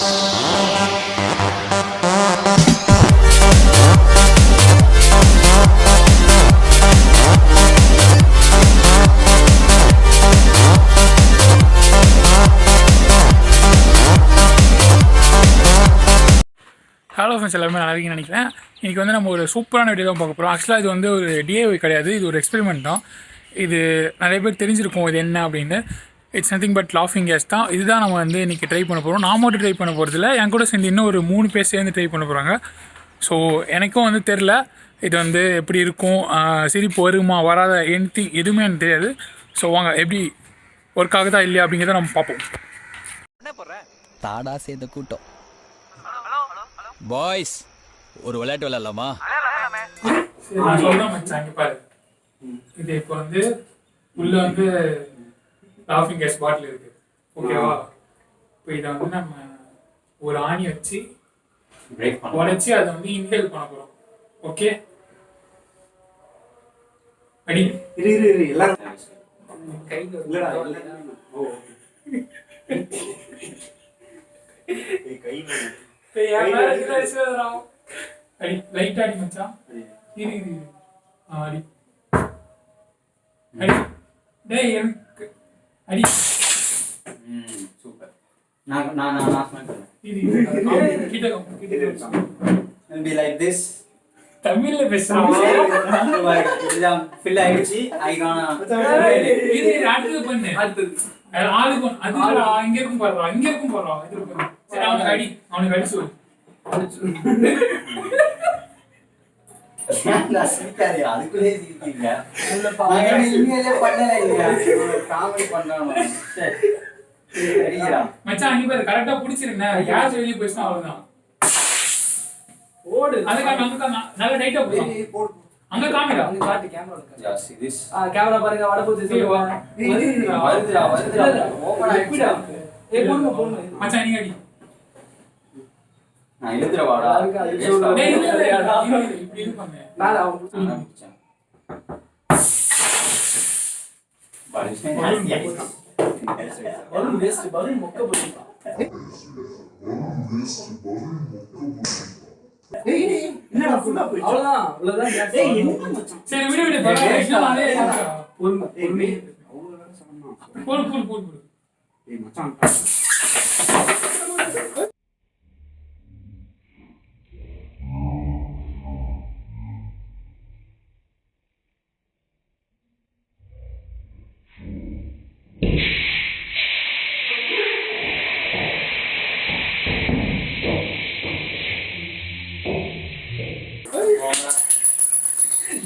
Hello friends, எல்லாருமே நல்லா இருக்குன்னு நினைக்கிறேன். இன்றைக்கி வந்து நம்ம ஒரு சூப்பரான வீடியோ தான் பார்க்க போகிறோம். ஆக்சுவலாக இது வந்து ஒரு டிஏவி கிடையாது, இது ஒரு எக்ஸ்பெரிமெண்ட் தான். இது நிறைய பேர் தெரிஞ்சிருக்கும் இது என்ன அப்படின்னு. இட்ஸ் நத்திங் பட் லாஃபிங் கேஸ் தான். இதுதான் நம்ம வந்து இன்றைக்கி ட்ரை பண்ண போகிறோம். நான் மட்டும் ட்ரை பண்ண போகிறதில்ல, என் கூட சேர்ந்து இன்னும் ஒரு 3 பேர் சேர்ந்து ட்ரை பண்ண போகிறாங்க. ஸோ எனக்கும் வந்து தெரில இது வந்து எப்படி இருக்கும், சிரிப்பு வருமா வராத எதுவுமே எனக்கு தெரியாது. ஸோ வாங்க எப்படி ஒர்க் ஆகுதா இல்லையா அப்படிங்கிறத நம்ம பார்ப்போம். தாடா சேர்ந்த கூட்டம் பாய்ஸ் ஒரு விளையாட்டு விளையாடலாமா? பாரு, இது இப்போ வந்து உள்ள வந்து லாஃபிங் கேஸ் பாட்டில் இருக்கு, ஓகேவா? இப்போ இதை வந்து நம்ம ஒரு ஆணி வச்சு உடைச்சி அதை வந்து இன்ஹேல் பண்ண போறோம். ஓகே, அடி எல்லாரும் லைட் அடி மச்சான், இரு அடி அடி டேய் எனக்கு அடி. சூப்பர். நான் சொல்றேன். கிட்ட be like this. தமிழ்ல பேசுறோம். இதெல்லாம் fill ஆயிடுச்சு. ஐகானா இது அடுத்து பண்ணு, அடுத்து ஆளுக்கு அது இங்க இருக்கும் பாருடா, இங்க இருக்கும் பாருடா, இது இருக்கு. சரி, அவனுக்கு அடி சொல்லு. நான் சிரிக்காதே, அதுக்குள்ளே சிரிக்கிறீங்க. நான் இனிமேலே பண்ணல இல்லையா, காமெடி பண்றானோ. சரி சரிடா மச்சான், அங்க பாரு, கரெக்ட்டா புடிச்சிருங்க. யார் வெளிய போய்ச்சா அவ்வளவுதான். ஓடு, அதுக்கு நல்ல டைட்டா போடு. அங்க காமிடா, அங்க காட்டு கேமரால. ஜாஸ் this கேமரா பாருங்க, வட போச்சு. சரி வா, வருதுடா ஓபன் ஆயிடுச்சு. போடு மச்சான், நீ அடி. நான் எழுதுற வாடா. டேய் இல்ல இப்படி இது பண்ணு. மேல அவன் புடிச்சான். பலூன் வேஸ்ட், பலூன் மொக்க போடுப்பா. ஏய் என்னடா ஃபுல்லா போயிடுச்சு. அவ்வளவுதான் டேய் என்ன மச்சான். சரி விடு பரவாயில்லை, பொறுமை அவ்வளவுதான் சொன்னா. போடு ஏய் மச்சான்,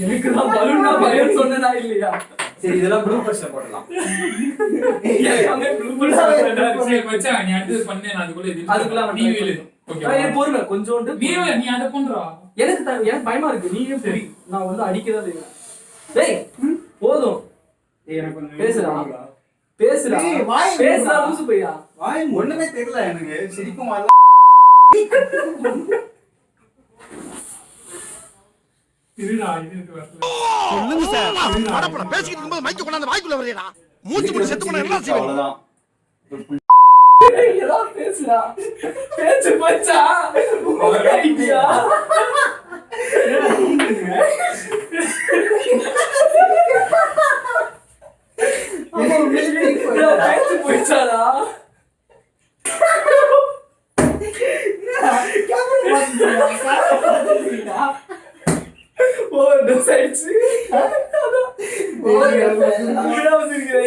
எனக்கு தான் பலூன்னா பயம் சொன்னதா இல்லையா? சரி இதெல்லாம் ப்ளூபர்ஸ்ல போடலாம். எல்லாமே ப்ளூபர்ஸ்ல போடலாம். சரி மச்சான், நீ அடுத்து பண்ணு, நான் அதுக்குள்ள நீ வேலு. ஓகே, ஏய் பொறுங்க கொஞ்சோண்டு. நீ அத பண்றா. எனக்கு பயமா இருக்கு. நீயே சரி, நான் வந்து அடிக்கதா செய்றேன். டேய் போதும். ஏய் எனக்கு கொஞ்சம் பேசுடா. ஏய் வாய் பேசுடா, லூசு பையா. வாய் ஒண்ணுமே தெரியல எனக்கு. சிரிக்கும் வரல. இருடா, இதுக்கு வரல. சொல்லுங்க சார். அடப்பட பேசிக்கிட்டு இருக்கும்போது மைக் கொண்டாந்து வாய்க்குள்ள வரேடா. மூச்சு முடி செத்து போனா என்ன செய்வீங்க? அவ்வளவுதான். ஏய் ஏதோ பேசுடா. பேச்சு மச்சா. ஐடியா. என்னடா நீங்க? பேச்சு போய்ச்சாடா. ஓ டஸ் ஆயிடுச்சு. ஓ வந்துருக்கீங்க.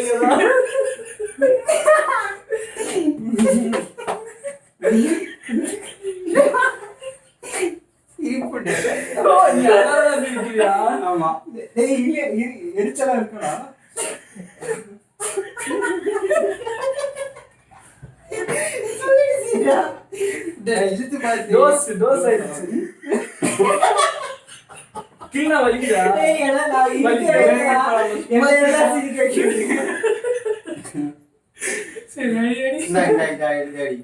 ஆமா டேய் இல்ல எரிச்சலா இருக்குடா. டேய் இழுத்து பாத்து டோஸ் ஆயிடுச்சு. கீழ வலிக்குதா? டேய் எல்லாம் நான் இங்க சிரிக்க. சரி அடி. டேய்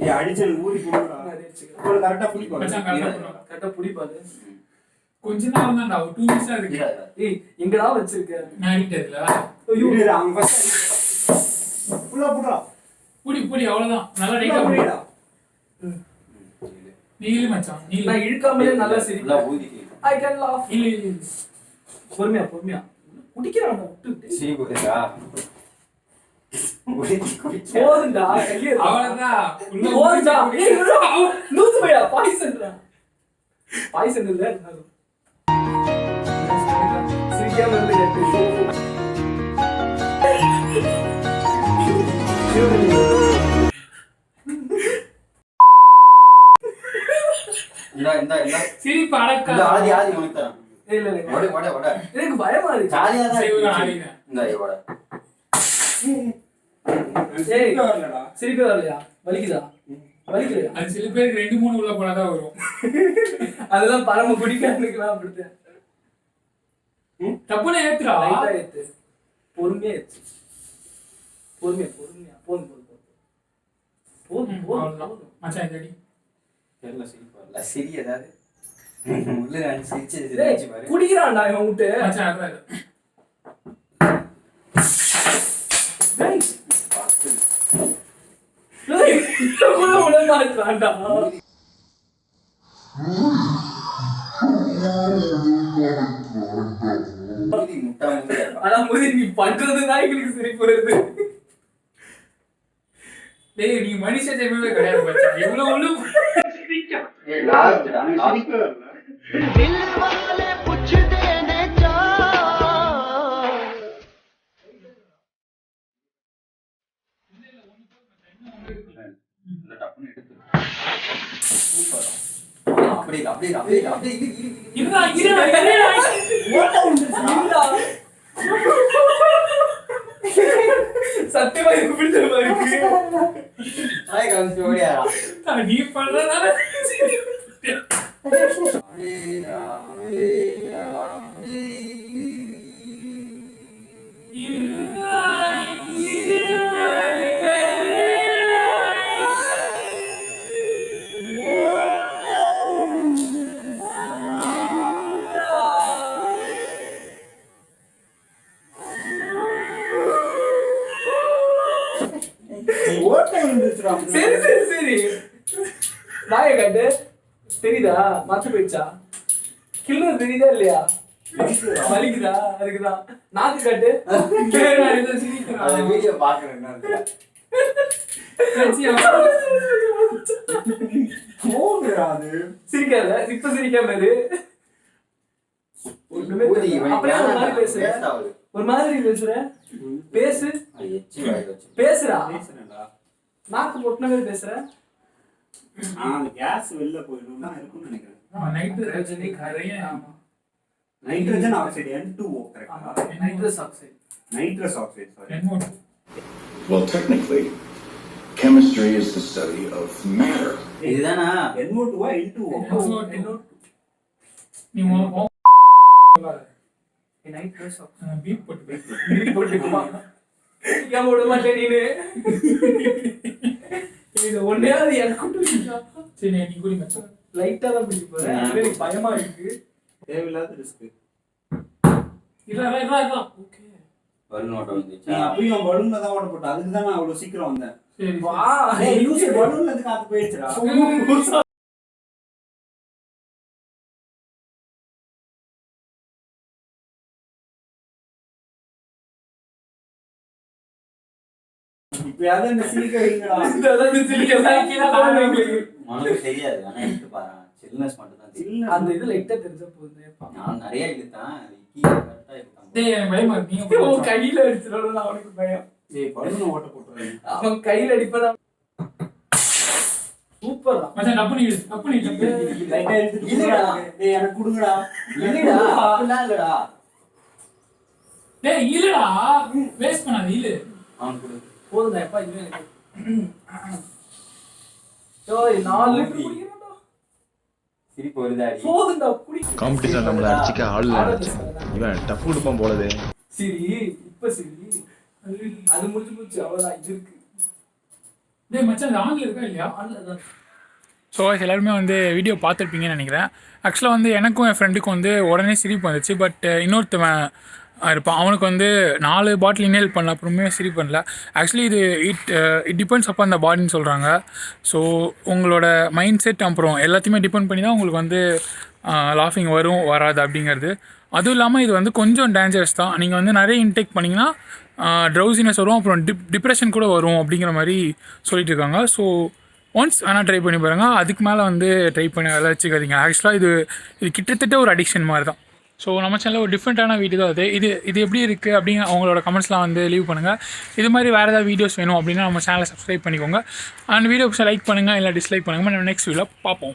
ஏய் அடிச்சல் ஊறி போடுடா. ஒரு கரெக்ட்டா புடி பாரு. மச்சான் கரெக்ட்டா புடி பாரு. கொஞ்ச நேரம் தான்டா, 2 நிமிஷம் இருக்கு. ஏய் எங்கடா வச்சிருக்க? நான் அடிட்டதுல. ஐயோ அங்க ஃபுல்லா புடிடா. புடி அவ்வளவுதான். நல்லா டைட்டா புடிடா. நீலு மச்சான் நீலு. நான் இழுக்காமலே நல்லா நல்லா சிரிப்பேன். ஊதிட்டு I can laugh. இல்ல பொறுமையா பொறுமையா குடிக்கிறான் விட்டு சிரிப்பு வருதா போதுண்டா கையே அவ்வளவுதான். உள்ள போதுண்டா ஏய் லூசு பையா பாய்சன்டா பாய்சன் இல்ல சிரிக்காம இருந்து இந்த சிரிப்பு அடக்கா. ஆதி உனக்கு தரேன். இல்ல இல்ல வட வட வட எனக்கு பயமா இருக்கு. ஜாலியா தான் சரி, ஒரு இருக்கு. ஆடிங்க. இந்த வட ஏய் சிரிப்பே வரலையா? வலிக்குதா? வலிக்கலையா? அது சில பேருக்கு 2-3 உள்ள போனாதான் வரும். அதெல்லாம் பரம குடிக்காரனுக்குலாம் அப்படித்தான். டப்புன்னு ஏத்துறா. லைட்டா ஏத்து. பொறுமையா ஏத்து. பொறுமையா பொறுமையா போதும் போதும் போதும் போதும் அவ்வளவுதான். போதும். மச்சான் இந்த அடி. தெரியல சிரிப்பு வரல. சரி ஏதாவது உள்ள நான் சிரிச்சு டேய், சிரிச்சு பாரு. குடிக்கிறான்டா இவன் விட்டு. மச்சான் அதான். டேய், டேய், இவன் கூட விட மாட்டான்டா. மூடி முட்டா மூடி. ஆனா முதி நீ பண்றதுதான் எங்களுக்கு சிரிப்பு வருது. டேய் நீ மனுஷ ஜென்மமே கிடையாது மச்சான். இவ்வளவு உள்ள சிரிக்க. ஏய் லாஸ்ட்டா லாஸ்ட் இந்த டப்புன்னு எடுத்து சூப்பர். அப்படியே அப்படியே அப்படியே அப்படியே இருடா இருடா. ஓட்ட உண்டுடா. சத்தியமா எனக்கு பிடிச்ச இருக்கு. ஹாய் காமிச்சு ஓடியாரா. நீ பண்றதால சரி சரி சரி நாய காட்டு தெரியுதா மத்து போயிடுச்சா கிள்ளு தெரியுதா இல்லையா வலிக்குதா அதுக்குதான் நாக்கு காட்டு அந்த வீடியோ பாக்குறேன் நான். சிரிக்காத இப்ப சிரிக்காம இரு ஒண்ணுமே ஊதி தெரியல. இவன் அப்படியே ஒரு மாதிரி பேசுற வேஸ்ட் ஆகுது. ஒரு மாதிரி பேசுற பேசு எச்சி வாய் வச்சு. பேசுறா நாக்கு பொட்டின மாதிரி பேசுற அந்த கேஸ் வெளில போயிடும் தான் இருக்கும்னு நினைக்கிறேன். நைட்டு ரஜினி கரையே. ஆமா. நைட்ரஜன் ஆக்சைடு N2O கரெக்ட்டா? Nitrous oxide nitrous oxide sorry. என்னோட Well, technically, chemistry is the study of matter. இதுதானா NO2 N2O. நீ நைட்ரஸ் பீப் போட்டு போட்டுக்குமா ஏன் விட மாட்டேன் நீனு இது ஒன்னையாவது எனக்கு சரி நீ குடி மச்சான். லைட்டா தான் பிடிக்க போறேன் எனக்கு பயமா இருக்கு தேவையில்லாத ரிஸ்க். இல்ல ஓகே பலூன் ஓட்ட நீ வந்துச்சா. அப்பயும் பலூன்ல தான் ஓட போட்ட. அதுக்கு தான் நான் அவ்வளவு சீக்கிரம் வந்தேன். சரி வா ஏய் லூசு பலூன்ல இருந்து காத்து போயிடுச்சுடா. இப்பயாவது என்ன சிரிக்க வைங்கடா. அதாவது சிரிக்கலாம் உனக்கு தெரியாது ஆனா எடுத்து பாரு. சில்னஸ் மட்டும் தான் தெரியும். சின்ன அந்த இது லைட்டா தெரிஞ்ச போகுது நான் நிறைய இழுத்தேன். கரெக்டா இழுத்தேன். டேய் எனக்கு பயமா இருக்கு. நீங்க உன் கையில அடிச்சிடணும் அவனுக்கு பயம் ஏய் பலூன் ஓட்ட போட்டுறாங்க. அவன் கையில அடிப்பதா சூப்பரா மச்சான் டப்புனு டப்பு. லைட்டா எடுத்துட்டு இல்லடா. போறாங்க. டேய் எனக்கு குடுங்கடா. இல்லடா அப்படிலாம் இல்லடா. டேய் இல்லடா வேஸ்ட் பண்ணாத இல்ல. அவன் கொடு. போதும்டா எப்பா இதுவே எனக்கு ஓய் 4 லிட்டர் குடிக்கறடா சிரிப்பு வருதாடி. போதும்டா குடி காம்படிஷன் நம்மள அடிச்சுக்க ஆள் இல்ல நினைச்சேன். இவன் டஃப் கொடுப்பான் போலதே. சரி இப்ப சரி அது முடிஞ்சு போச்சு அவ்வளவுதான் இது இருக்கு டேய் மச்சான் அது ஆன்ல இருக்கா இல்லையா? ஆன்ல ஸோ எல்லாருமே வந்து வீடியோ பார்த்துருப்பீங்கன்னு நினைக்கிறேன். ஆக்சுவலாக வந்து எனக்கும் என் ஃப்ரெண்டுக்கும் வந்து உடனே சிரிப்பு வந்துச்சு. பட் இன்னொருத்தவன் இருப்பான். அவனுக்கு வந்து 4 பாட்டில் இன்ஹேல் பண்ண அப்புறமே சரி பண்ணல. ஆக்சுவலி இது இட் டிபெண்ட்ஸ் அப்போ அந்த பாடின்னு சொல்கிறாங்க. ஸோ உங்களோட மைண்ட் செட் அப்புறம் எல்லாத்தையுமே டிபெண்ட் பண்ணி தான் உங்களுக்கு வந்து லாஃபிங் வரும் வராது அப்படிங்கிறது. அதுவும் இல்லாமல் இது வந்து கொஞ்சம் டேஞ்சரஸ் தான். நீங்கள் வந்து நிறைய இன்டேக் பண்ணிங்கன்னா ட்ரௌசினஸ் வரும், அப்புறம் டிப்ரெஷன் கூட வரும் அப்படிங்கிற மாதிரி சொல்லிட்டு இருக்காங்க. ஸோ ஒன்ஸ் வேணால் ட்ரை பண்ணி பாருங்கள். அதுக்கு மேலே வந்து ட்ரை பண்ணி அதெல்லாம் வச்சுக்காதீங்க. ஆக்சுவலாக இது கிட்டத்தட்ட ஒரு அடிக்ஷன் மாதிரி தான். ஸோ நம்ம சேனலில் ஒரு டிஃப்ரெண்ட்டான வீடியோ தான் அது. இது எப்படி இருக்குது அப்படிங்க அவங்களோட கமெண்ட்ஸ்லாம் வந்து லீவ் பண்ணுங்கள். இது மாதிரி வேறு ஏதாவது வீடியோஸ் வேணும் அப்படின்னா நம்ம சேனலை சப்ஸ்கிரைப் பண்ணிக்கோங்க. அண்ட் வீடியோஸை லைக் பண்ணுங்கள், இல்லை டிஸ்லைக் பண்ணுங்கள். நம்ம நெக்ஸ்ட் வீடியோவில் பார்ப்போம்.